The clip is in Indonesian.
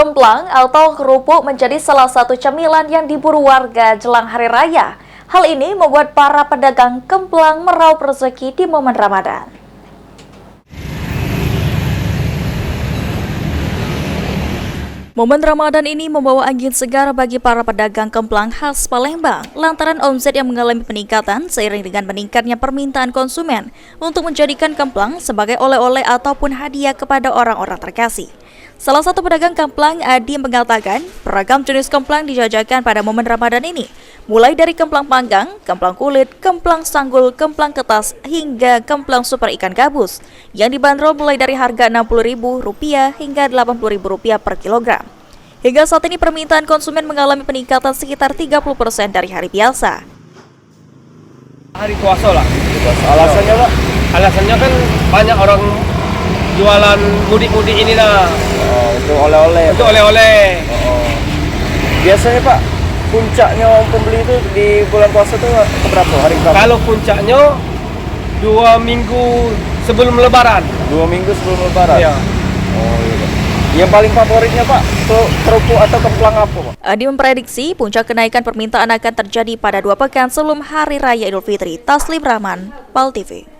Kemplang atau kerupuk menjadi salah satu camilan yang diburu warga jelang Hari Raya. Hal ini membuat para pedagang kemplang meraup rezeki di momen Ramadan. Momen Ramadan ini membawa angin segar bagi para pedagang kemplang khas Palembang lantaran omset yang mengalami peningkatan seiring dengan meningkatnya permintaan konsumen untuk menjadikan kemplang sebagai oleh-oleh ataupun hadiah kepada orang-orang terkasih. Salah satu pedagang kemplang, Adi, mengatakan beragam jenis kemplang dijajakan pada momen Ramadan ini, mulai dari kemplang panggang, kemplang kulit, kemplang sanggul, kemplang ketas, hingga kemplang super ikan gabus yang dibanderol mulai dari harga Rp60.000 hingga Rp80.000 per kilogram. Hingga saat ini permintaan konsumen mengalami peningkatan sekitar 30% dari hari biasa. Hari puasa lah. Alasannya, Pak? Alasannya kan banyak orang jualan mudik-mudik ini lah. Oh, untuk oleh-oleh. Untuk oleh-oleh. Oh. Biasanya, Pak, puncaknya pembeli itu di bulan puasa itu berapa? Hari berapa? Kalau puncaknya 2 minggu sebelum Lebaran. 2 minggu sebelum Lebaran? Ya. Oh, iya, Pak. Yang paling favoritnya, Pak, kerupuk atau kemplang apa, Pak? Adi memprediksi puncak kenaikan permintaan akan terjadi pada 2 pekan sebelum Hari Raya Idul Fitri. Taslim Rahman, PAL TV.